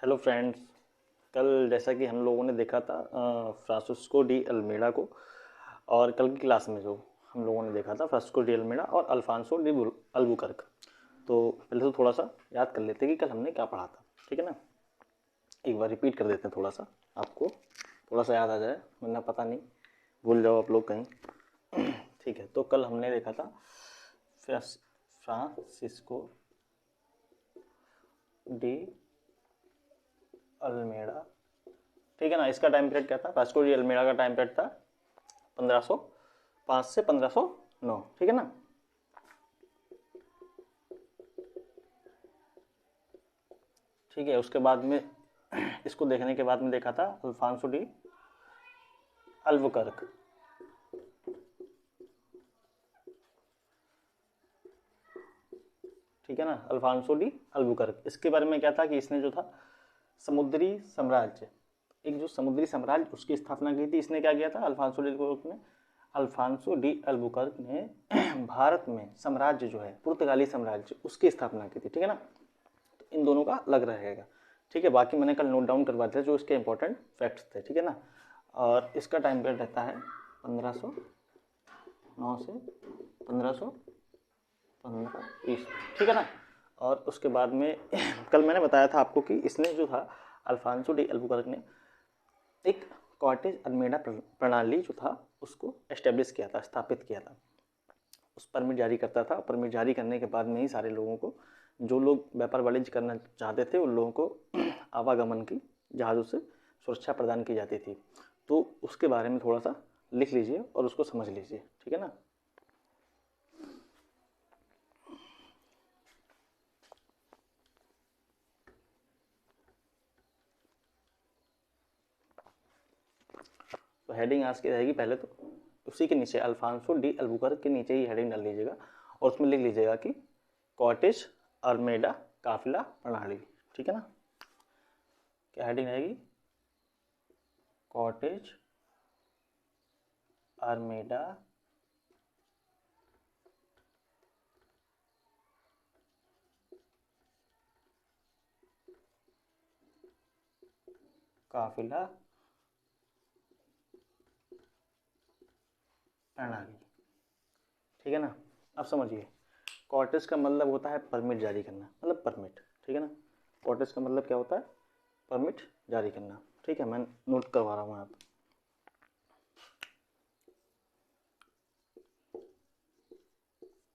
Hello friends. कल जैसा कि हम लोगों ने देखा था फ्रांसिस्को डी अल्मेडा को। और कल की क्लास में जो हम लोगों ने देखा था फ्रांसिस्को डी अल्मेडा और अल्फांसो डी अल्बुकर्क। तो पहले तो थोड़ा सा याद कर लेते हैं कि कल हमने क्या पढ़ा था। ठीक है ना, एक बार रिपीट कर देते हैं थोड़ा सा, आपको थोड़ा सा याद आ जाए, वरना पता नहीं भूल जाओ आप लोग कहीं। ठीक है, तो कल हमने देखा था फ्रांसिस्को डी अल्मेडा। ठीक है ना, इसका टाइम पीरियड क्या था? फ्रांसिस्को डी अल्मेडा का टाइम पीरियड था 1505 से 1509। ठीक है ना। ठीक है, उसके बाद में इसको देखने के बाद में देखा था अल्फांसो डी अल्बुकर्क। ठीक है ना, अल्फांसो डी अल्बुकर्क, इसके बारे में क्या था कि इसने जो था समुद्री साम्राज्य, एक जो समुद्री साम्राज्य उसकी स्थापना की थी। इसने क्या किया था अल्फांसो डी अल्बुकर्क ने भारत में साम्राज्य जो है पुर्तगाली साम्राज्य उसकी स्थापना की थी। ठीक है ना, तो इन दोनों का अलग रहेगा। ठीक है, बाकी मैंने कल नोट डाउन करवा दिया जो इसके इंपॉर्टेंट फैक्ट्स थे। ठीक है ना, और इसका टाइम पीरियड रहता है 1509 से 1515 ठीक है ना। और उसके बाद में कल मैंने बताया था आपको कि इसने जो था अल्फांसो डी अल्बुकर्क ने एक कॉटेज अल्मेडा प्रणाली जो था उसको एस्टेब्लिश किया था, स्थापित किया था। उस परमिट जारी करता था। परमिट जारी करने के बाद में ही सारे लोगों को, जो लोग व्यापार वाणिज्य करना चाहते थे उन लोगों को आवागमन की जहाज़ों से सुरक्षा प्रदान की जाती थी। तो उसके बारे में थोड़ा सा लिख लीजिए और उसको समझ लीजिए। ठीक है ना। तो हेडिंग आज की रहेगी, पहले तो उसी के नीचे अल्फांसो डी अल्बुकर्क के नीचे ही हेडिंग डाल लीजिएगा और उसमें लिख लीजिएगा कि कॉटेज अल्मेडा काफिला प्रणाली। ठीक है ना, क्या हेडिंग रहेगी? कॉटेज अल्मेडा काफिला प्रणाली। ठीक है ना, अब समझिए, कॉटेज का मतलब होता है परमिट जारी करना, मतलब परमिट। ठीक है ना, कॉटेज का मतलब क्या होता है? परमिट जारी करना। ठीक है, मैं नोट करवा रहा हूँ आप।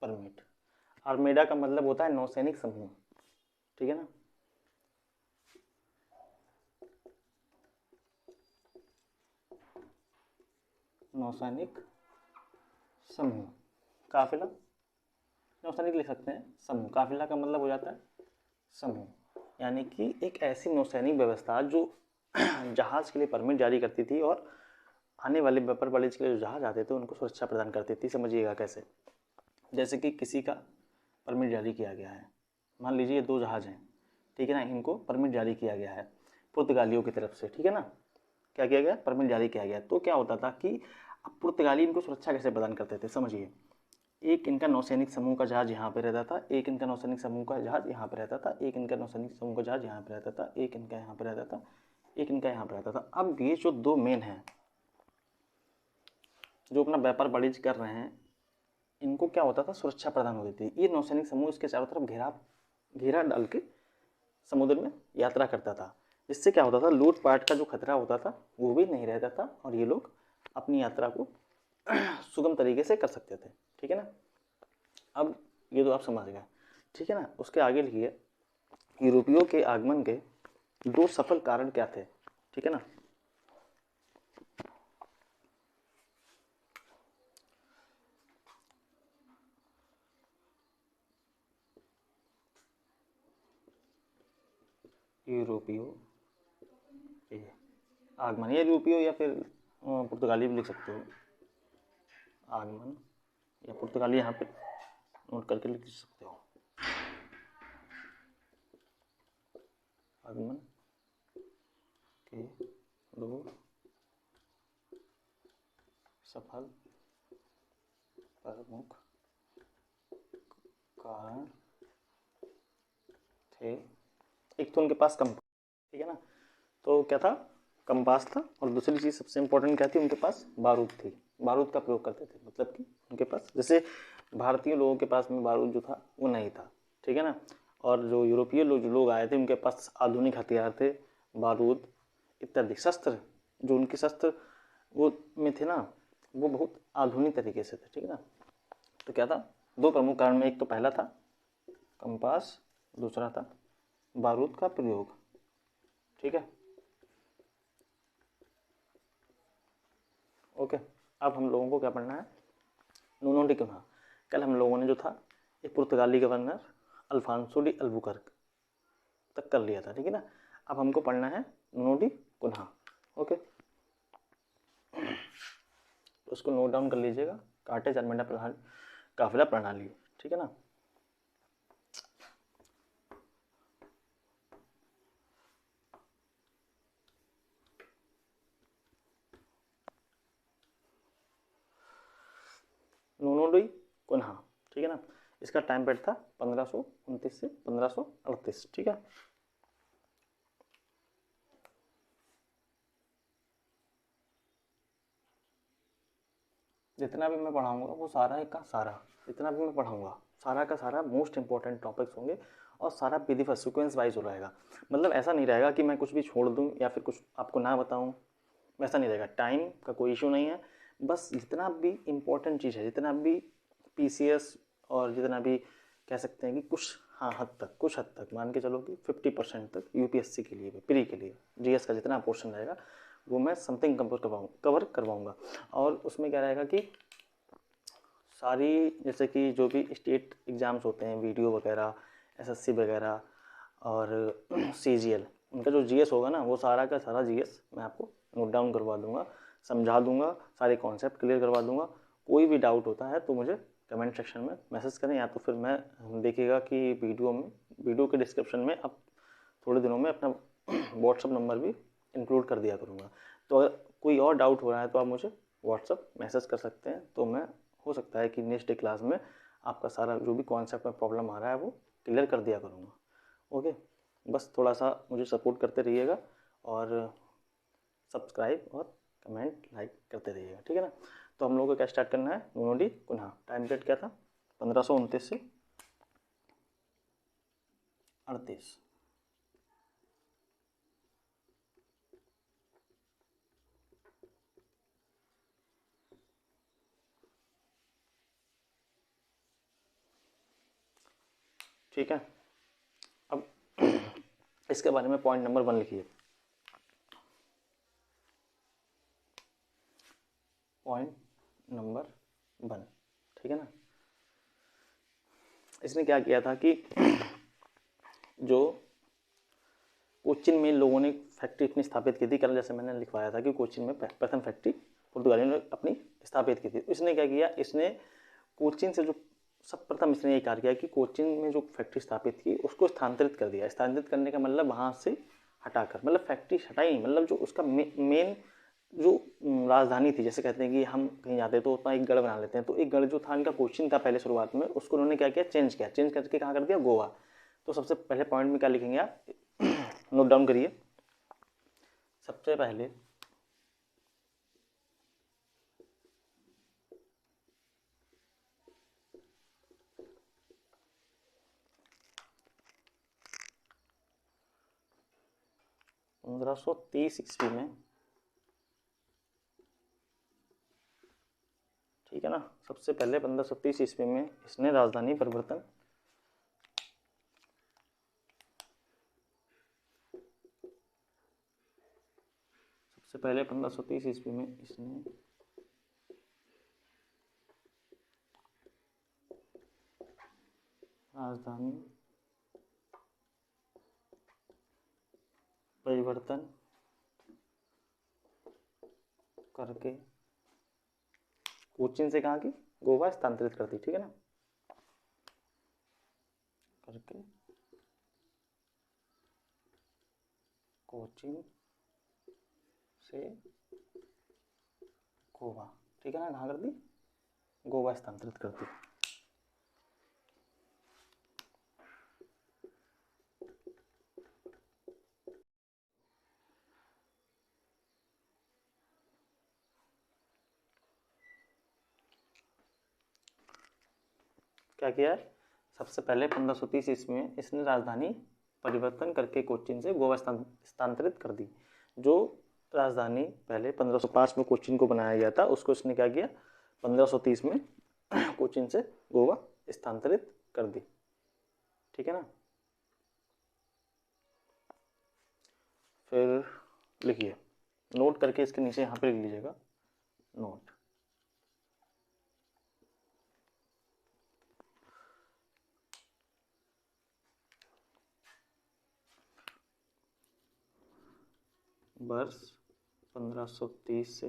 परमिट, आर्मेडा का मतलब होता है नौसैनिक समूह। ठीक है ना, नौसैनिक समूह। काफिला, नौसैनिक लिख सकते हैं, समूह। काफिला का मतलब हो जाता है समूह, यानी कि एक ऐसी नौसैनिक व्यवस्था जो जहाज के लिए परमिट जारी करती थी और आने वाले व्यापार वाणिज्य के लिए जो जहाज आते थे उनको सुरक्षा प्रदान करती थी। समझिएगा कैसे? जैसे कि किसी का परमिट जारी किया गया है, मान लीजिए दो जहाज हैं। ठीक है ना, इनको परमिट जारी किया गया है पुर्तगालियों की तरफ से। ठीक है ना, क्या किया गया? परमिट जारी किया गया। तो क्या होता था कि अब पुर्तगाली इनको सुरक्षा कैसे प्रदान करते थे? समझिए, एक इनका नौसैनिक समूह का जहाज यहाँ पे रहता था, एक इनका नौसैनिक समूह का जहाज यहाँ पे रहता था, एक इनका नौसैनिक समूह का जहाज यहाँ पे रहता था, एक इनका यहाँ पे रहता था, एक इनका यहाँ पे रहता था। अब ये जो दो मेन हैं जो अपना व्यापार वाणिज्य कर रहे हैं, इनको क्या होता था? सुरक्षा प्रदान होती थी। ये नौसैनिक समूह इसके चारों तरफ घेरा डाल के समुद्र में यात्रा करता था। इससे क्या होता था? लूटपाट का जो खतरा होता था वो भी नहीं रहता था और ये लोग अपनी यात्रा को सुगम तरीके से कर सकते थे। ठीक है ना, अब ये तो आप समझ गए। ठीक है ना, उसके आगे लिखिए, यूरोपियों के आगमन के दो सफल कारण क्या थे? ठीक है ना, यूरोपियों के आगमन, या यूरोपियों या फिर पुर्तगाली भी लिख सकते हो। आगमन या पुर्तगाली यहाँ पे नोट करके लिख सकते हो। आगमन के दो सफल प्रमुख कारण थे। एक तो उनके पास ठीक है ना। तो क्या था, कंपास था, और दूसरी चीज़ सबसे इम्पोर्टेंट क्या थी, उनके पास बारूद थी, बारूद का प्रयोग करते थे, मतलब कि उनके पास, जैसे भारतीय लोगों के पास में बारूद जो था वो नहीं था, ठीक है ना। और जो यूरोपीय लोग आए थे उनके पास आधुनिक हथियार थे, बारूद इत्यादि शस्त्र, जो उनके शस्त्र वो में थे ना, वो बहुत आधुनिक तरीके से थे, ठीक है ना। तो क्या था, दो प्रमुख कारण में, एक तो पहला था कंपास, दूसरा था बारूद का प्रयोग, ठीक है। ओके, अब हम लोगों को क्या पढ़ना है, नूनो डी कुन्हा। कल हम लोगों ने जो था एक पुर्तगाली गवर्नर अल्फांसो डी अल्बुकर्क तक कर लिया था, ठीक है ना। अब हमको पढ़ना है नूनो डी कुन्हा। ओके, तो उसको नोट डाउन कर लीजिएगा, कार्टेज अरमेंडा प्रणाली, काफिला प्रणाली, ठीक है ना। नूनो डी कुन्हा, ठीक है ना। इसका टाइम पीरियड था 1529 से 1538, ठीक है। जितना भी मैं पढ़ाऊंगा वो सारा का सारा, जितना भी मैं पढ़ाऊंगा सारा का सारा मोस्ट इंपॉर्टेंट टॉपिक्स होंगे, और सारा विधिवत सीक्वेंस वाइज हो रहेगा। मतलब ऐसा नहीं रहेगा कि मैं कुछ भी छोड़ दूं या फिर कुछ आपको ना बताऊं, वैसा नहीं रहेगा। टाइम का कोई इशू नहीं है, बस जितना भी इम्पोर्टेंट चीज़ है, जितना भी पीसीएस, और जितना भी कह सकते हैं कि कुछ, हाँ हद तक, कुछ हद तक मान के चलो कि 50% तक यूपीएससी के लिए, प्री के लिए, जीएस का जितना पोर्शन रहेगा वो मैं समथिंग कवर करवाऊँगा। और उसमें क्या रहेगा कि सारी, जैसे कि जो भी स्टेट एग्ज़ाम्स होते हैं, वीडियो वगैरह, एसएससी वगैरह, और सीजीएल, उनका जो जीएस होगा ना, वो सारा का सारा जीएस मैं आपको नोट डाउन करवा दूंगा, समझा दूंगा, सारे कॉन्सेप्ट क्लियर करवा दूंगा। कोई भी डाउट होता है तो मुझे कमेंट सेक्शन में मैसेज करें, या तो फिर मैं देखिएगा कि वीडियो के डिस्क्रिप्शन में अब थोड़े दिनों में अपना व्हाट्सअप नंबर भी इंक्लूड कर दिया करूँगा। तो अगर कोई और डाउट हो रहा है तो आप मुझे व्हाट्सअप मैसेज कर सकते हैं, तो मैं, हो सकता है कि नेक्स्ट डे क्लास में आपका सारा जो भी कॉन्सेप्ट में प्रॉब्लम आ रहा है वो क्लियर कर दिया करूँगा। ओके, बस थोड़ा सा मुझे सपोर्ट करते रहिएगा, और सब्सक्राइब और कमेंट लाइक करते रहिएगा, ठीक है ना। तो हम लोगों को क्या स्टार्ट करना है, Nuno da Cunha. Time period क्या था, 1529 से 38। ठीक है, अब इसके बारे में पॉइंट नंबर 1 लिखिए। पॉइंट नंबर 1, ठीक है ना। इसने क्या किया था कि जो कोचिन में लोगों ने फैक्ट्री अपनी स्थापित की थी, कल जैसे मैंने लिखवाया था कि कोचिन में प्रथम फैक्ट्री पुर्तगालियों ने अपनी स्थापित की थी। इसने क्या किया, इसने कोचिन से जो सर्वप्रथम इसने ये कार्य किया कि कोचिन में जो फैक्ट्री स्थापित की उसको स्थानांतरित कर दिया। स्थानांतरित करने का मतलब वहाँ से हटाकर, मतलब फैक्ट्री हटाई नहीं, मतलब जो उसका मेन जो राजधानी थी, जैसे कहते हैं कि हम कहीं जाते हैं तो उतना एक गढ़ बना लेते हैं, तो एक गढ़ जो था इनका कोचिन था पहले शुरुआत में, उसको उन्होंने क्या किया, चेंज करके कहाँ कर दिया, गोवा। तो सबसे पहले पॉइंट में क्या लिखेंगे आप, नोट डाउन करिए। सबसे पहले 1530 ईस्वी में, ठीक है ना, सबसे पहले 1530 ईस्वी में इसने राजधानी परिवर्तन, सबसे पहले 1530 ईस्वी में इसने राजधानी परिवर्तन करके कोचिन से कहाँ की, गोवा स्थानांतरित कर दी, ठीक है ना, करके कोचिन से गोवा, ठीक है ना, कहाँ कर दी, गोवा स्थानांतरित कर दी। क्या किया है, सबसे पहले 1530 ईस्वी में इसने राजधानी परिवर्तन करके कोचीन से गोवा स्थानांतरित कर दी। जो राजधानी पहले 1505 में कोचीन को बनाया गया था, उसको इसने क्या किया, 1530 में कोचीन से गोवा स्थानांतरित कर दी। ठीक है ना। फिर लिखिए, नोट करके इसके नीचे यहाँ पे लिख लीजिएगा नोट। वर्ष 1530 से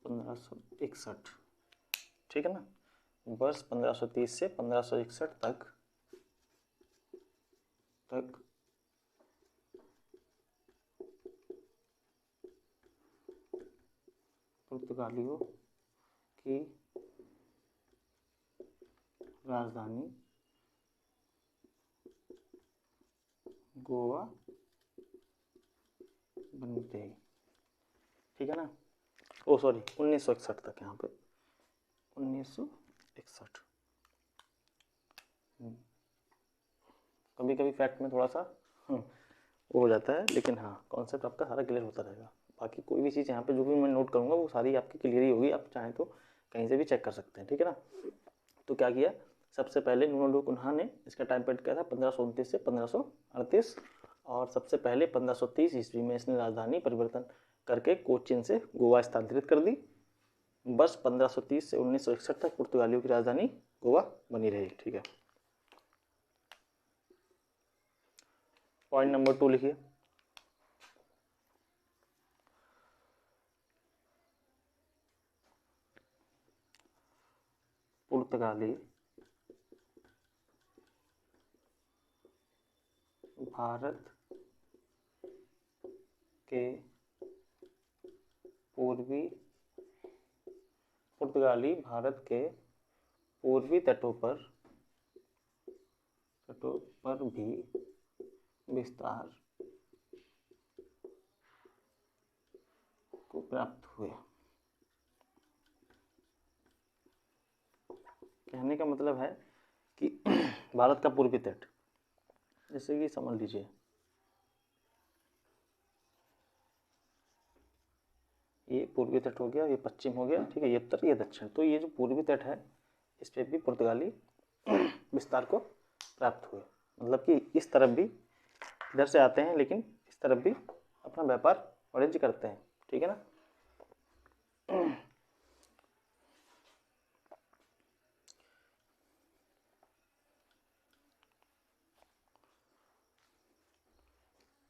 1561, ठीक है ना। वर्ष 1530 से 1561 तक पुर्तगालियों की राजधानी गोवा बनी रही। ठीक है ना। ओ सॉरी, 1961 तक, यहाँ पे 1961। कभी कभी फैक्ट में थोड़ा सा वो हो जाता है, लेकिन हाँ कॉन्सेप्ट आपका सारा क्लियर होता रहेगा। बाकी कोई भी चीज़ यहाँ पे जो भी मैं नोट करूँगा वो सारी आपकी क्लियर ही होगी, आप चाहें तो कहीं से भी चेक कर सकते हैं। ठीक है ना। तो क्या किया, सबसे पहले नुनोंडी कुन्हा ने इसका टाइम पीरियड किया था 1529 से 1538, और सबसे पहले 1530 ईस्वी में इसने राजधानी परिवर्तन करके कोचीन से गोवा स्थानांतरित कर दी। बस 1530 से 1961 तक पुर्तगालियों की राजधानी गोवा बनी रही। ठीक है। पॉइंट नंबर 2 लिखिए, पुर्तगाली भारत के पूर्वी तटों पर भी विस्तार को प्राप्त हुए। कहने का मतलब है कि भारत का पूर्वी तट, जैसे कि समझ लीजिए ये पूर्वी तट हो गया, ये पश्चिम हो गया, ठीक है, ये उत्तर, ये दक्षिण। तो ये जो पूर्वी तट है इस पे भी पुर्तगाली विस्तार को प्राप्त हुए। मतलब कि इस तरफ भी इधर से आते हैं, लेकिन इस तरफ भी अपना व्यापार वाणिज्य करते हैं। ठीक है ना।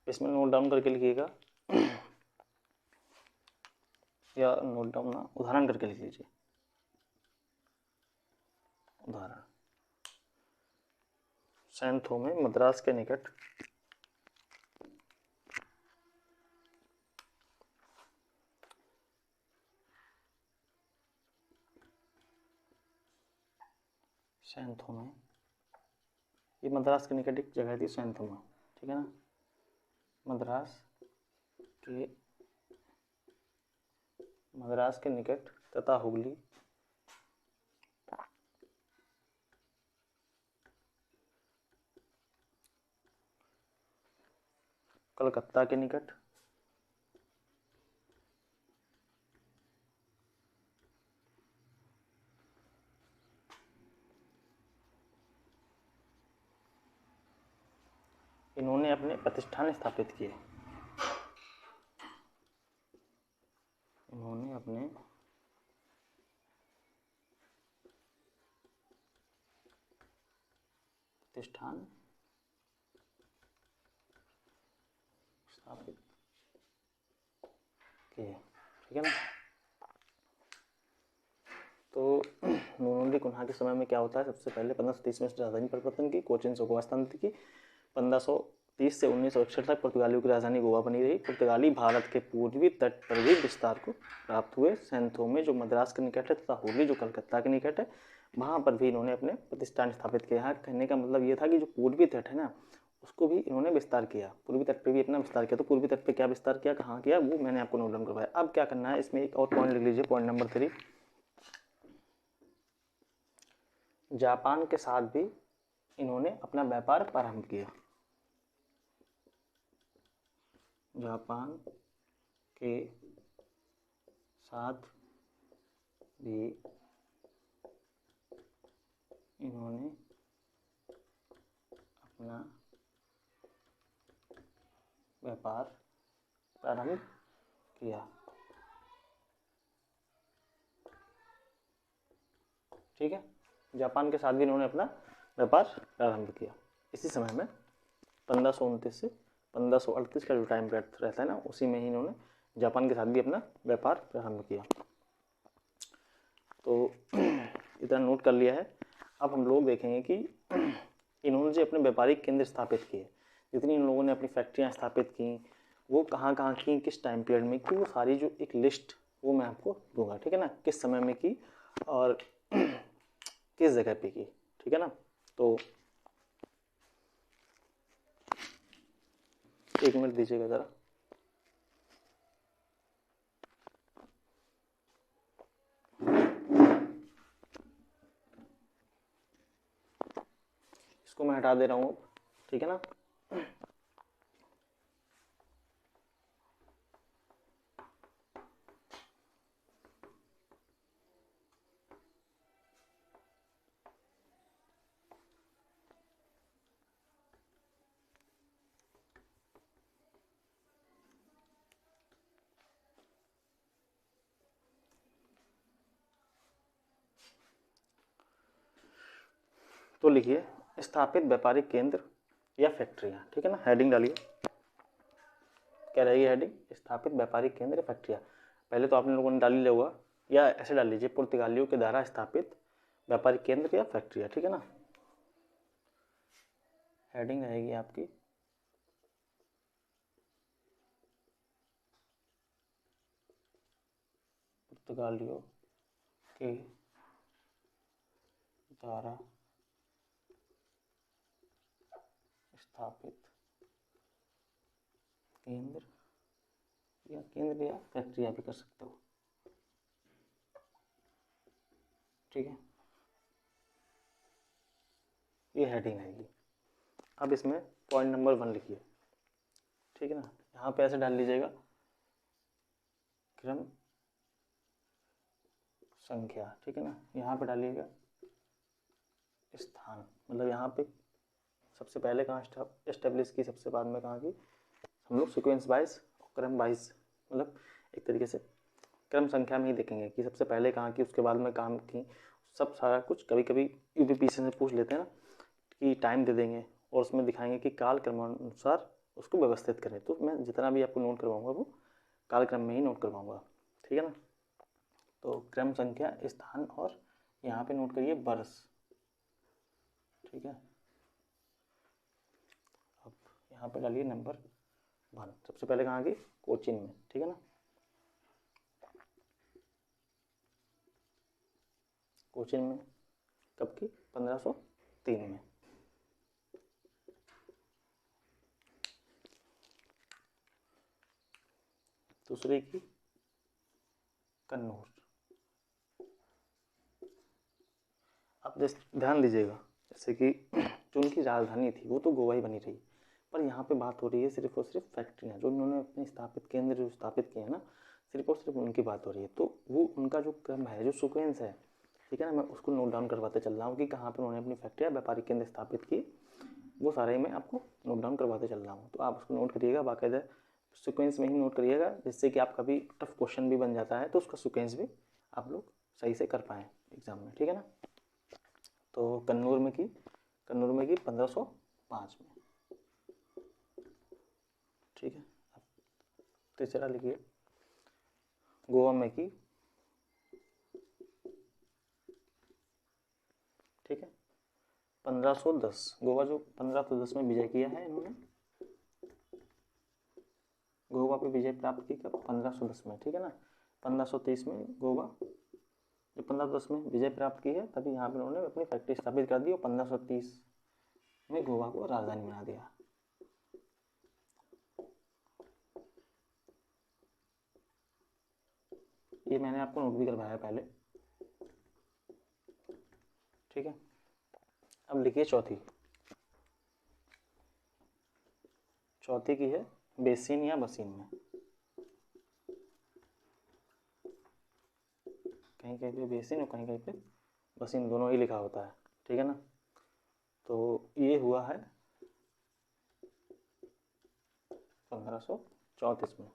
इसमें नोट डाउन करके लिखिएगा या नोट डाउन ना, उदाहरण करके लिख लीजिए। उदाहरण, सैंथो में मद्रास के निकट सैंथो में, ये मद्रास के निकट एक जगह थी सैंथो में। ठीक है ना। मद्रास के निकट तथा हुगली कलकत्ता के निकट इन्होंने अपने प्रतिष्ठान स्थापित किए। इन्होंने अपने प्रतिष्ठान स्थापित किए। ठीक है ना। तो नुनोंडी कुन्हा के समय में क्या होता है, सबसे पहले 1530 में राजधानी परिवर्तन की, कोचीन से गोवा स्थानांतरित की। 1530 से 1961 तक पुर्तगालियों की राजधानी गोवा बनी रही। पुर्तगाली भारत के पूर्वी तट पर भी विस्तार को प्राप्त हुए। सैंथो में जो मद्रास के निकट है तथा हुगली जो कलकत्ता के निकट है, वहाँ पर भी इन्होंने अपने प्रतिष्ठान स्थापित किया है। कहने का मतलब ये था कि जो पूर्वी तट है ना, उसको भी इन्होंने विस्तार किया, पूर्वी तट पे भी अपना विस्तार किया। तो पूर्वी तट पे क्या विस्तार किया, कहाँ किया, वो मैंने आपको नोट डाउन करवाया। अब क्या करना है, इसमें एक और पॉइंट लिख लीजिए, पॉइंट नंबर 3। जापान के साथ भी इन्होंने अपना व्यापार प्रारंभ किया। जापान के साथ भी इन्होंने अपना व्यापार प्रारंभ किया। ठीक है, जापान के साथ भी इन्होंने अपना व्यापार प्रारंभ किया। इसी समय में 1529 से 1538 का जो टाइम पीरियड रहता है ना, उसी में ही इन्होंने जापान के साथ भी अपना व्यापार प्रारंभ किया। तो इतना नोट कर लिया है। अब हम लोग देखेंगे कि इन्होंने जो अपने व्यापारिक केंद्र स्थापित किए, जितनी इन लोगों ने अपनी फैक्ट्रियाँ स्थापित की, वो कहाँ कहाँ की, किस टाइम पीरियड में की, वो सारी जो एक लिस्ट वो मैं आपको दूंगा। ठीक है ना, किस समय में की और किस जगह पे की। ठीक है ना, तो एक मिनट दीजिएगा ज़रा। इसको मैं हटा दे रहा हूँ। ठीक है ना, तो लिखिए स्थापित व्यापारिक केंद्र या फैक्ट्रियाँ। ठीक है ना, हेडिंग डालिए। क्या रहेगी हेडिंग? स्थापित व्यापारिक केंद्र या फैक्ट्रियाँ। पहले तो आपने लोगों ने डाल लिया होगा, या ऐसे डाल लीजिए, पुर्तगालियों के द्वारा स्थापित व्यापारिक केंद्र या फैक्ट्रियाँ। ठीक है ना, हेडिंग रहेगी आपकी पुर्तगालियों के द्वारा स्थापित केंद्र या फैक्ट्रियाँ भी कर सकते हो। ठीक है, ये हेडिंग आएगी। अब इसमें पॉइंट नंबर 1 लिखिए। ठीक है ना, यहाँ पे ऐसे डाल लीजिएगा क्रम संख्या। ठीक है ना, यहाँ पे डालिएगा स्थान, मतलब यहाँ पे सबसे पहले कहाँ एस्टेब्लिश की, सबसे बाद में कहाँ की। हम लोग सीक्वेंस वाइज, क्रम वाइज, मतलब एक तरीके से क्रम संख्या में ही देखेंगे कि सबसे पहले कहाँ की, उसके बाद में काम की, सब सारा कुछ। कभी कभी यूपीपीसी से पूछ लेते हैं ना कि टाइम दे देंगे और उसमें दिखाएंगे कि काल क्रमानुसार उसको व्यवस्थित करें। तो मैं जितना भी आपको नोट करवाऊँगा वो कालक्रम में ही नोट करवाऊँगा। ठीक है ना, तो क्रम संख्या, स्थान, और यहाँ पे नोट करिए वर्ष। ठीक है, अब यहाँ पे डालिए नंबर 1। सबसे पहले कहाँ की? कोचीन में। ठीक है ना, कोचीन में कब की? 1503 में। दूसरी की कन्नौज। अब ध्यान दीजिएगा, जैसे कि जो उनकी राजधानी थी वो तो गोवा ही बनी रही, पर यहाँ पे बात हो रही है सिर्फ और सिर्फ फैक्ट्रियाँ जो उन्होंने अपने स्थापित केंद्र जो स्थापित किए हैं ना, सिर्फ और सिर्फ उनकी बात हो रही है। तो वो उनका जो क्रम है, जो सीक्वेंस है, ठीक है ना, मैं उसको नोट डाउन करवाते चल रहा हूँ कि कहाँ पर उन्होंने अपनी फैक्ट्रियाँ, व्यापारिक केंद्र स्थापित की, वो सारे मैं आपको नोट डाउन करवाते चल रहा हूँ। तो आप उसको नोट करिएगा, बाकायदा सीक्वेंस में ही नोट करिएगा, जिससे कि आप कभी टफ क्वेश्चन भी बन जाता है तो उसका सीक्वेंस भी आप लोग सही से कर पाएँ एग्जाम में। ठीक है ना, तो कन्नौर में की 1505 में। ठीक है, अब तीसरा लिखिए गोवा में की। ठीक है, 1510, गोवा जो 1510 में विजय किया है इन्होंने, गोवा पे विजय प्राप्त की कब? 1510 में। ठीक है ना, 1530 में गोवा जो 1510 में विजय प्राप्त की है, तभी यहाँ पे उन्होंने अपनी फैक्ट्री स्थापित कर दी और 1530 में गोवा को राजधानी बना दिया। ये मैंने आपको नोट भी करवाया पहले। ठीक है, अब लिखिए चौथी। चौथी की है बेसिन या बसीन में। कहीं कहीं पे बेसिन और कहीं कहीं पे बसीन, दोनों ही लिखा होता है, ठीक है ना। तो ये हुआ है 1534 में।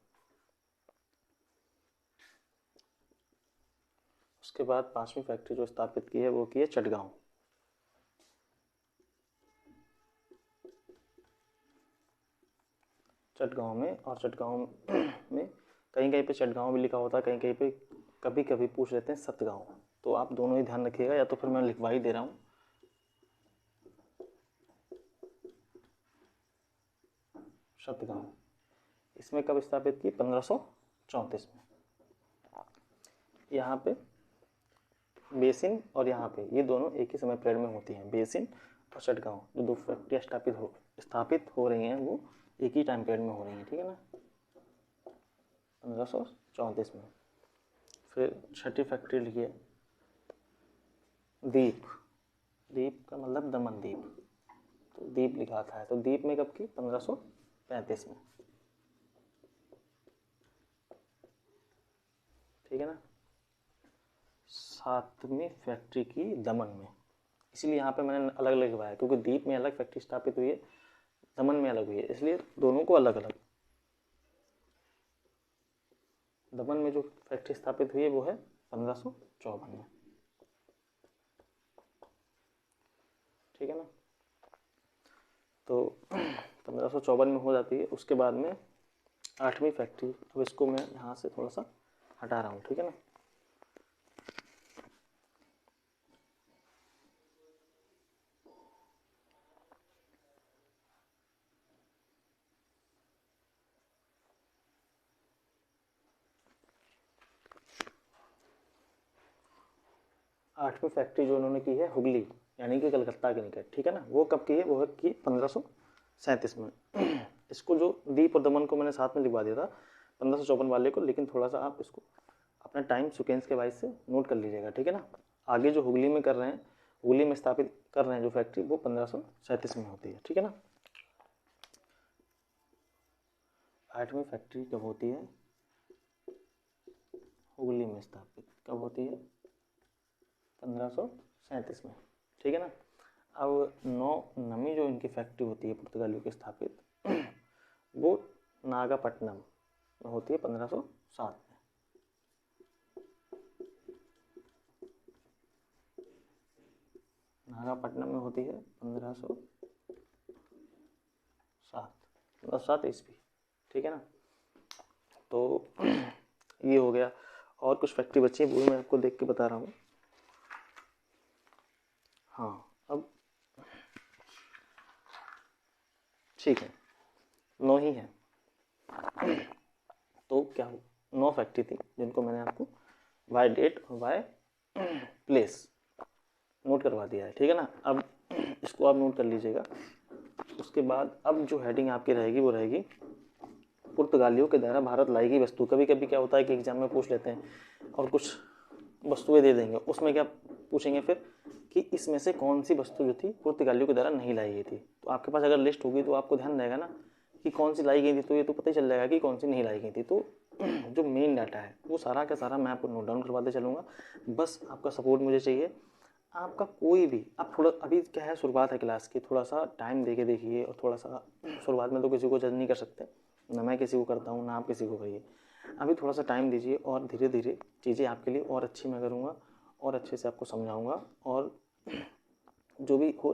उसके बाद पांचवी फैक्ट्री जो स्थापित की है वो की है चटगांव। चटगांव में, और चटगांव में कहीं कहीं पे चटगांव भी लिखा होता है, कहीं कहीं पे कभी कभी पूछ लेते हैं सतगांव। तो आप दोनों ही ध्यान रखिएगा, या तो फिर मैं लिखवा ही दे रहा हूँ। सतगांव इसमें कब स्थापित की? 1534 में। यहाँ पे बेसिन और यहाँ पे ये दोनों एक ही समय पीरियड में होती हैं। बेसिन और चटगांव जो दो फैक्ट्रियाँ स्थापित हो रही हैं वो एक ही टाइम पीरियड में हो रही हैं, ठीक है ना, 1534 में। फिर छठी फैक्ट्री लिखिए दीप। दीप का मतलब दमन दीप, तो दीप लिखा था है। तो दीप में कब की? 1535 में, ठीक है ना। सातवीं फैक्ट्री की दमन में, इसलिए यहाँ पे मैंने अलग अलग लिखवाया क्योंकि दीप में अलग फैक्ट्री स्थापित हुई है, दमन में अलग हुई है, इसलिए दोनों को अलग अलग। दमन में जो फैक्ट्री स्थापित हुई है वो है 1554 में, ठीक है ना। तो 1554 में हो जाती है। उसके बाद में आठवीं फैक्ट्री, अब इसको मैं यहाँ से थोड़ा सा हटा रहा हूँ, ठीक है ना। आठवीं फैक्ट्री जो उन्होंने की है हुगली यानी कि कलकत्ता के निकट, ठीक है ना, वो कब की है? वो है की 1537 में। इसको जो दीप और दमन को मैंने साथ में लिखवा दिया था 1554 वाले को, लेकिन थोड़ा सा आप इसको अपना टाइम सिक्वेंस के वाइज से नोट कर लीजिएगा, ठीक है ना। आगे जो हुगली में कर रहे हैं, हुगली में स्थापित कर रहे हैं जो फैक्ट्री, वो 1537 में होती है, ठीक है ना। आठवीं फैक्ट्री कब होती है? हुगली में स्थापित कब होती है? 1537 में, ठीक है ना। अब नौवीं जो इनकी फैक्ट्री होती है पुर्तगालियों की स्थापित, वो नागापट्टनम में होती है 1507 में। नागापट्टनम में होती है 1507 ईस्वी, ठीक है ना। तो ये हो गया। और कुछ फैक्ट्री बची है वो मैं आपको देख के बता रहा हूँ। हाँ, अब ठीक है, 9 ही है। तो क्या 9 फैक्ट्री थी जिनको मैंने आपको बाय डेट और बाय प्लेस नोट करवा दिया है, ठीक है ना। अब इसको आप नोट कर लीजिएगा। उसके बाद अब जो हेडिंग आपकी रहेगी वो रहेगी पुर्तगालियों के द्वारा भारत लाई गई वस्तु। कभी कभी क्या होता है कि एग्जाम में पूछ लेते हैं और कुछ वस्तुएं दे देंगे, उसमें क्या पूछेंगे फिर कि इसमें से कौन सी वस्तु जो थी पुर्तगालियों के द्वारा नहीं लाई गई थी। तो आपके पास अगर लिस्ट होगी तो आपको ध्यान रहेगा ना कि कौन सी लाई गई थी, तो ये तो पता ही चल जाएगा कि कौन सी नहीं लाई गई थी। तो जो मेन डाटा है वो सारा का सारा मैं आपको नोट डाउन करवाते चलूँगा। बस आपका सपोर्ट मुझे चाहिए। आपका कोई भी, आप थोड़ा, अभी क्या है शुरुआत है क्लास की, थोड़ा सा टाइम दे के देखिए। और थोड़ा सा शुरुआत में तो किसी को जज नहीं कर सकते, ना मैं किसी को करता हूँ ना आप किसी को करिए। अभी थोड़ा सा टाइम दीजिए और धीरे धीरे चीज़ें आपके लिए और अच्छी मैं करूँगा और अच्छे से आपको समझाऊँगा। और जो भी हो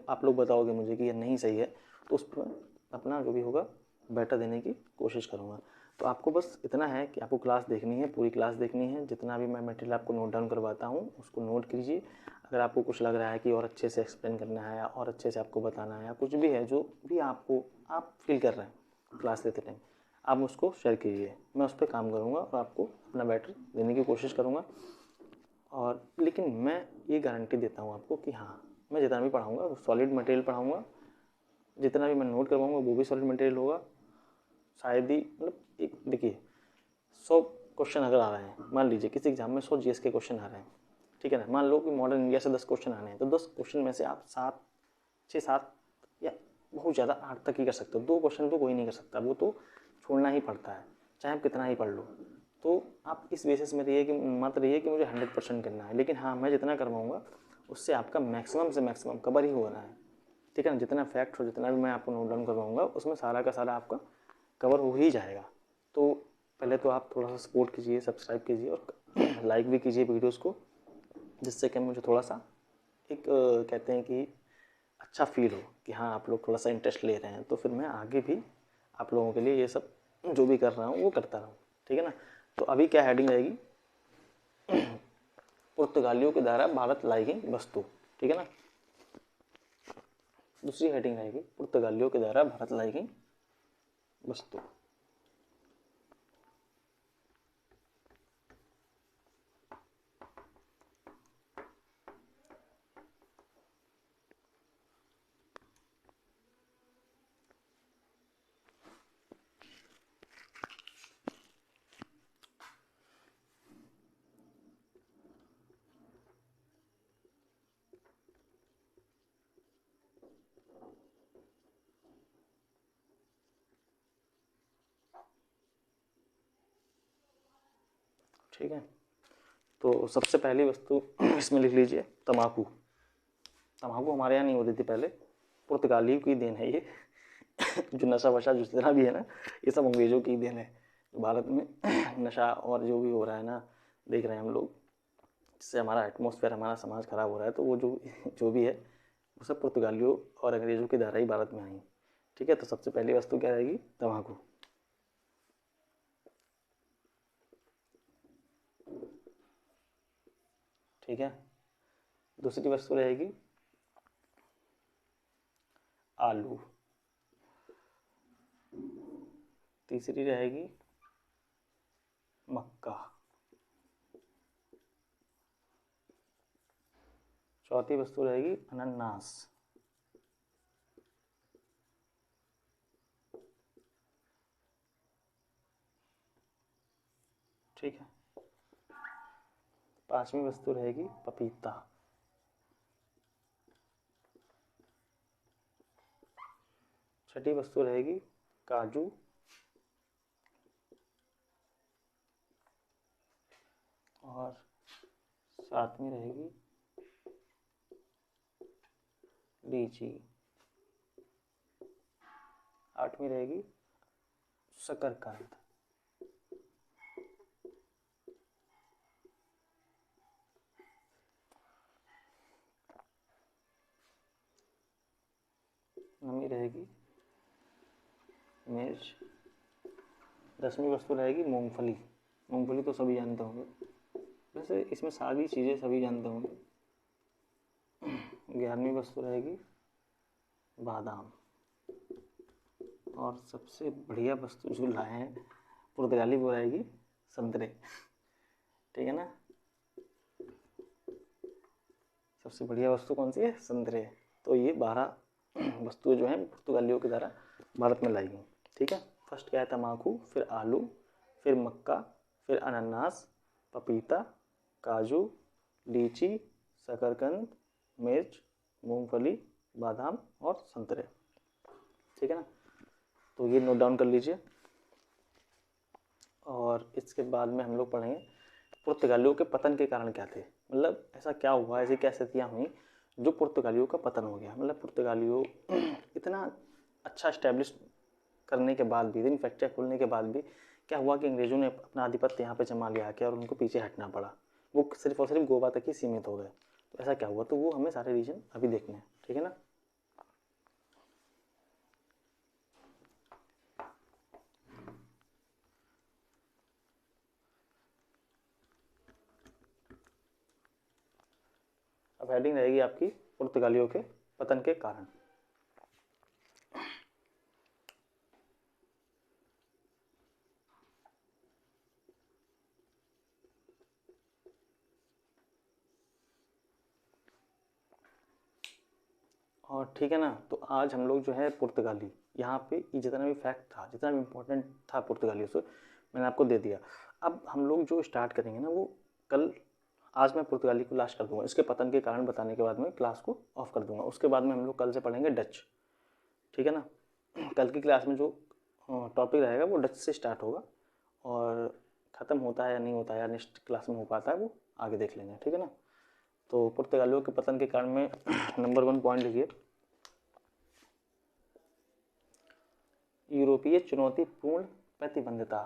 आप लोग बताओगे मुझे कि ये नहीं सही है, तो उस पर अपना जो भी होगा बेटर देने की कोशिश करूँगा। तो आपको बस इतना है कि आपको क्लास देखनी है, पूरी क्लास देखनी है। जितना भी मैं मटेरियल आपको नोट डाउन करवाता हूँ उसको नोट कीजिए। अगर आपको कुछ लग रहा है कि और अच्छे से एक्सप्लेन करना है या और अच्छे से आपको बताना है या कुछ भी है जो भी आपको आप फील कर रहे हैं क्लास लेते टाइम, आप उसको शेयर कीजिए। मैं उस पर काम करूँगा और आपको अपना बेटर देने की कोशिश करूँगा। और लेकिन मैं ये गारंटी देता हूँ आपको कि हाँ, मैं जितना भी पढ़ाऊँगा वो सॉलिड मटेरियल पढ़ाऊँगा। जितना भी मैं नोट करवाऊँगा वो भी सॉलिड मटेरियल होगा। शायद ही मतलब एक देखिए 100 क्वेश्चन अगर आ रहे हैं, मान लीजिए किसी एग्जाम में 100 जीएस के क्वेश्चन आ रहे हैं, ठीक है ना। मान लो कि मॉडर्न इंडिया से 10 क्वेश्चन आने हैं, तो 10 क्वेश्चन में से आप 7 या बहुत ज़्यादा 8 तक ही कर सकते हो। 2 क्वेश्चन तो कोई नहीं कर सकता, वो तो छोड़ना ही पड़ता है, चाहे आप कितना ही पढ़ लो। तो आप इस बेसिस में रहिए कि मत रहिए कि मुझे 100% करना है, लेकिन हाँ मैं जितना करवाऊँगा उससे आपका मैक्सिमम से मैक्सिमम कवर ही हो रहा है, ठीक है ना। जितना फैक्ट हो, जितना भी मैं आपको नोट डाउन करवाऊँगा उसमें सारा का सारा आपका कवर हो ही जाएगा। तो पहले तो आप थोड़ा सा सपोर्ट कीजिए, सब्सक्राइब कीजिए और लाइक भी कीजिए वीडियोज़ को, जिससे कि मुझे थोड़ा सा एक कहते हैं कि अच्छा फील हो कि हाँ आप लोग थोड़ा सा इंटरेस्ट ले रहे हैं, तो फिर मैं आगे भी आप लोगों के लिए ये सब जो भी कर रहा हूँ वो करता रहूँ, ठीक है ना। तो अभी क्या हेडिंग रहेगी, पुर्तगालियों के द्वारा भारत लाई गई वस्तु, ठीक है ना। दूसरी हेडिंग रहेगी पुर्तगालियों के द्वारा भारत लाई गई वस्तु। ठीक है, तो सबसे पहली वस्तु इसमें लिख लीजिए तम्बाकू। तम्बाकू हमारे यहाँ नहीं होती थी पहले, पुर्तगालियों की देन है ये। जो नशा वशा जो जितना भी है ना, ये सब अंग्रेज़ों की देन है। भारत में नशा और जो भी हो रहा है ना, देख रहे हैं हम लोग, जिससे हमारा एटमॉस्फेयर, हमारा समाज खराब हो रहा है, तो वो जो भी है वो सब पुर्तगालियों और अंग्रेज़ों के द्वारा ही भारत में आई, ठीक है। तो सबसे पहली वस्तु क्या रहेगी, तम्बाकू। ठीक है, दूसरी वस्तु रहेगी आलू। तीसरी रहेगी मक्का। चौथी वस्तु रहेगी अनानास। ठीक है, पांचवी वस्तु रहेगी पपीता। छठी वस्तु रहेगी काजू। और सातवीं रहेगी लीची। आठवीं रहेगी शकरकंद। नवीं रहेगी मिर्च। 10वीं वस्तु रहेगी मूंगफली। मूंगफली तो सभी जानते होंगे, वैसे इसमें सारी चीज़ें सभी जानते होंगे। 11वीं वस्तु रहेगी बादाम। और सबसे बढ़िया वस्तु जो लाए हैं पुर्तगाली, वो रहेगी संतरे, ठीक है ना। सबसे बढ़िया वस्तु कौन सी है, संतरे। तो ये 12 वस्तुएं जो हैं पुर्तगालियों के द्वारा भारत में लाई गई, ठीक है। फर्स्ट क्या है, तम्बाकू, फिर आलू, फिर मक्का, फिर अनानास, पपीता, काजू, लीची, शकरकंद, मिर्च, मूंगफली, बादाम और संतरे, ठीक है ना। तो ये नोट डाउन कर लीजिए। और इसके बाद में हम लोग पढ़ेंगे पुर्तगालियों के पतन के कारण क्या थे, मतलब ऐसा क्या हुआ, ऐसी क्या स्थितियाँ हुई जो पुर्तगालियों का पतन हो गया। मतलब पुर्तगालियों इतना अच्छा इस्टेब्लिश करने के बाद भी, इन फैक्ट्रियाँ खोलने के बाद भी क्या हुआ कि अंग्रेज़ों ने अपना आधिपत्य यहाँ पे जमा लिया के और उनको पीछे हटना पड़ा। वो सिर्फ और सिर्फ गोवा तक ही सीमित हो गए। तो ऐसा क्या हुआ, तो वो हमें सारे रीजन अभी देखने हैं, ठीक है ना। अब हेडिंग रहेगी आपकी पुर्तगालियों के पतन के कारण। और ठीक है ना, तो आज हम लोग जो है पुर्तगाली, यहाँ पे ये जितना भी फैक्ट था, जितना भी इम्पोर्टेंट था पुर्तगालियों से, मैंने आपको दे दिया। अब हम लोग जो स्टार्ट करेंगे ना, वो कल आज मैं पुर्तगाली को लास्ट कर दूंगा, इसके पतन के कारण बताने के बाद में क्लास को ऑफ कर दूंगा। उसके बाद में हम लोग कल से पढ़ेंगे डच, ठीक है ना। कल की क्लास में जो टॉपिक रहेगा वो डच से स्टार्ट होगा, और ख़त्म होता है या नहीं होता है या नेक्स्ट क्लास में हो पाता है वो आगे देख लेंगे, ठीक है ना। तो पुर्तगालियों के पतन के कारण में नंबर 1 पॉइंट लिखिए, यूरोपीय चुनौतीपूर्ण प्रतिबद्धता।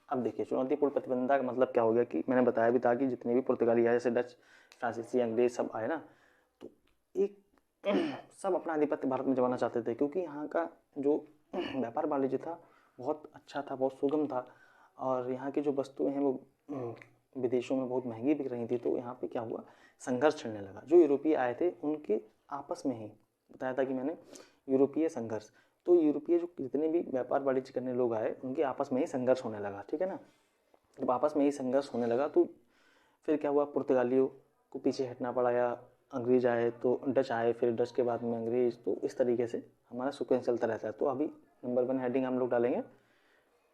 अब देखिए चुनौतीपूर्ण प्रतिबद्धता का मतलब क्या हो गया कि मैंने बताया भी था कि जितने भी पुर्तगाली आए, जैसे डच, फ्रांसीसी, अंग्रेज सब आए ना, तो एक सब अपना आधिपत्य भारत में जमाना चाहते थे, क्योंकि यहाँ का जो व्यापार वाणिज्य था बहुत अच्छा था, बहुत सुगम था, और यहाँ की जो वस्तुएं हैं वो विदेशों में बहुत महंगी बिक रही थी। तो यहाँ पे क्या हुआ, संघर्ष छिड़ने लगा। जो यूरोपीय आए थे उनके आपस में ही बताया था कि मैंने, यूरोपीय संघर्ष, तो यूरोपीय जो जितने भी व्यापार वाणिज्य करने लोग आए उनके आपस में ही संघर्ष होने लगा, ठीक है ना। जब आपस में ही संघर्ष होने लगा तो फिर क्या हुआ, पुर्तगालियों को पीछे हटना पड़ा, या अंग्रेज आए तो डच आए, फिर डच के बाद में अंग्रेज, तो इस तरीके से हमारा सीक्वेंस चलता रहता है। तो अभी नंबर 1 हेडिंग हम लोग डालेंगे,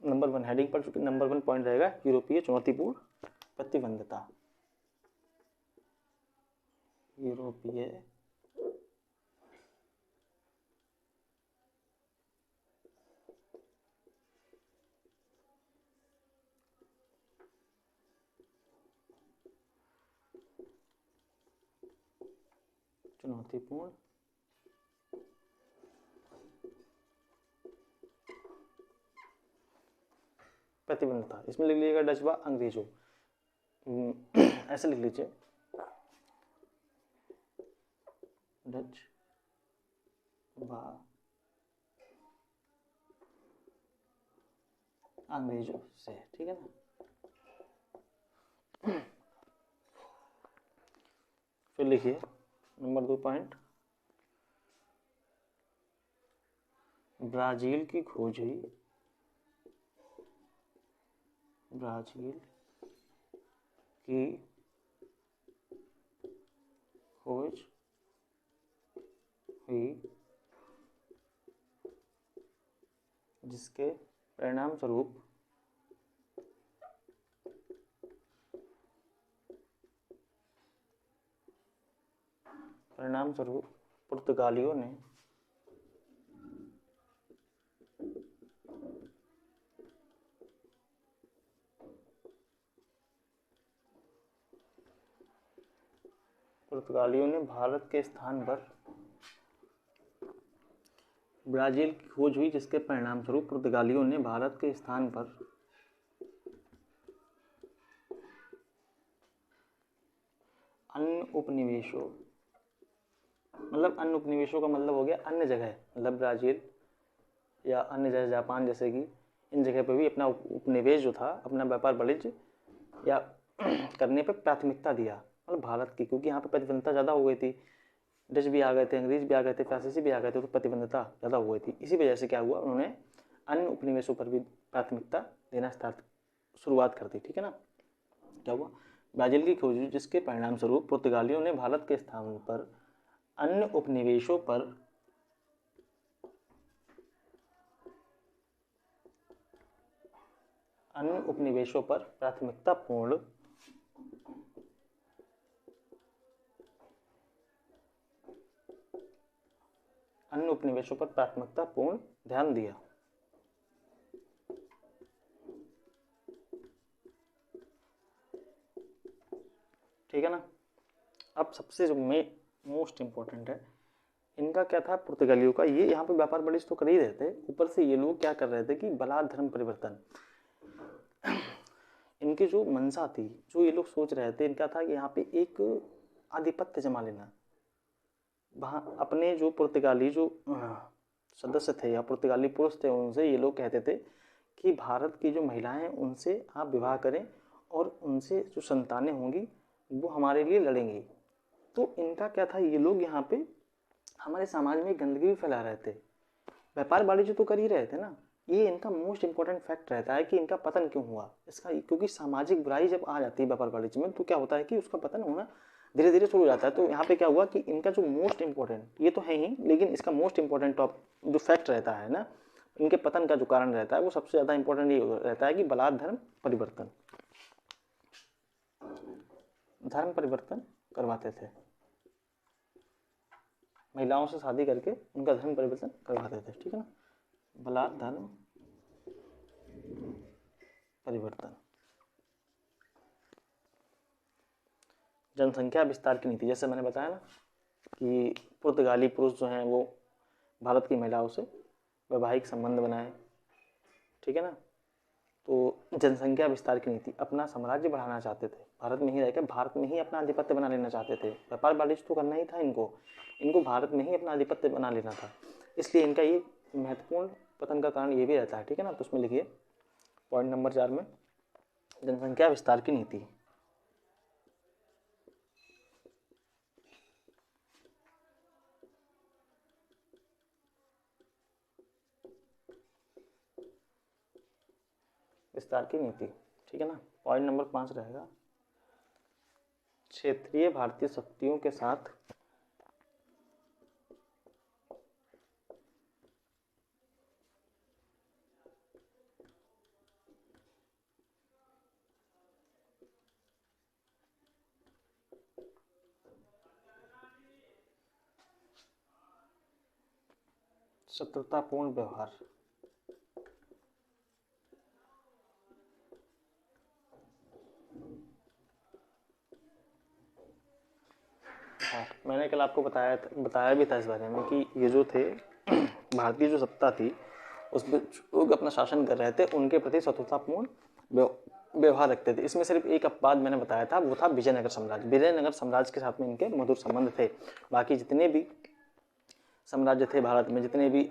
नंबर 1 हेडिंग पर चूंकि नंबर 1 पॉइंट रहेगा यूरोपीय चुनौतीपूर्ण प्रतिबद्धता। यूरोपीय चुनौतीपूर्ण प्रतिबद्धता, इसमें लिख लीजिएगा डच व अंग्रेजों, ऐसे लिख लीजिए, डच व अंग्रेजों से, ठीक है ना। फिर लिखिए नंबर 2 पॉइंट, ब्राजील की खोज हुई, ब्राजील की खोज हुई, जिसके परिणाम स्वरूप पुर्तगालियों ने भारत के स्थान पर, ब्राजील की खोज हुई जिसके परिणाम स्वरूप पुर्तगालियों ने भारत के स्थान पर अन्य उपनिवेशों, मतलब अन्य उपनिवेशों का मतलब हो गया अन्य जगह, मतलब ब्राज़ील या अन्य जगह जापान जैसे कि इन जगह पे भी अपना उपनिवेश जो था, अपना व्यापार वाणिज्य या करने पे प्राथमिकता दिया, मतलब भारत की, क्योंकि यहाँ पे प्रतिबद्धता ज़्यादा हो गई थी, डच भी आ गए थे, अंग्रेज भी आ गए थे, फ्रांसीसी भी आ गए थे, तो प्रतिबद्धता ज़्यादा हो गई थी। इसी वजह से क्या हुआ, उन्होंने अन्य उपनिवेशों पर भी प्राथमिकता देना शुरुआत कर दी, ठीक है ना। क्या हुआ, ब्राज़ील की खोज जिसके परिणाम स्वरूप पुर्तगालियों ने भारत के स्थान पर अन्य उपनिवेशों पर प्राथमिकतापूर्ण ध्यान दिया, ठीक है ना। अब सबसे जो मोस्ट इंपॉर्टेंट है, इनका क्या था पुर्तगालियों का, ये यहाँ पे व्यापार वाणिज्य तो कर ही रहे थे, ऊपर से ये लोग क्या कर रहे थे कि बलात् धर्म परिवर्तन, इनकी जो मंशा थी, जो ये लोग सोच रहे थे, इनका था कि यहाँ पे एक आधिपत्य जमा लेना, वहाँ अपने जो पुर्तगाली जो सदस्य थे या पुर्तगाली पुरुष थे, उनसे ये लोग कहते थे कि भारत की जो महिलाएं हैं उनसे आप विवाह करें और उनसे जो संतानें होंगी वो हमारे लिए लड़ेंगी। तो इनका क्या था, ये लोग यहाँ पे हमारे समाज में गंदगी भी फैला रहे थे, व्यापार वाणिज्य तो कर ही रहे थे ना। ये इनका मोस्ट इंपॉर्टेंट फैक्ट रहता है कि इनका पतन क्यों हुआ, इसका, क्योंकि सामाजिक बुराई जब आ जाती है व्यापार वाणिज्य में तो क्या होता है कि उसका पतन होना धीरे धीरे शुरू हो जाता है। तो यहाँ पे क्या हुआ कि इनका जो मोस्ट इंपॉर्टेंट, ये तो है ही, लेकिन इसका मोस्ट इंपॉर्टेंट जो फैक्ट रहता है ना, इनके पतन का जो कारण रहता है वो सबसे ज़्यादा इंपॉर्टेंट ये रहता है कि बलात् धर्म परिवर्तन। धर्म परिवर्तन करवाते थे, महिलाओं से शादी करके उनका धर्म परिवर्तन करवाते थे, ठीक है ना। बलात् धर्म परिवर्तन। जनसंख्या विस्तार की नीति, जैसे मैंने बताया ना कि पुर्तगाली पुरुष जो हैं वो भारत की महिलाओं से वैवाहिक संबंध बनाए, ठीक है ना। तो जनसंख्या विस्तार की नीति, अपना साम्राज्य बढ़ाना चाहते थे, भारत में ही रहकर भारत में ही अपना आधिपत्य बना लेना चाहते थे। व्यापार वाणिज्य तो करना ही था इनको भारत में ही अपना आधिपत्य बना लेना था, इसलिए इनका ये महत्वपूर्ण पतन का कारण ये भी रहता है, ठीक है ना। तो उसमें लिखिए पॉइंट नंबर 4 में जनसंख्या विस्तार की नीति। विस्तार की नीति, ठीक है ना। पॉइंट नंबर 5 रहेगा क्षेत्रीय भारतीय शक्तियों के साथ शत्रुतापूर्ण व्यवहार। हाँ, मैंने कल आपको बताया भी था इस बारे में कि ये जो थे भारतीय जो सत्ता थी उसमें लोग अपना शासन कर रहे थे, उनके प्रति शत्रुतापूर्ण व्यवहार रखते थे। इसमें सिर्फ एक अपवाद मैंने बताया था, वो था विजयनगर साम्राज्य। विजयनगर साम्राज्य के साथ में इनके मधुर संबंध थे। बाकी जितने भी साम्राज्य थे भारत में, जितने भी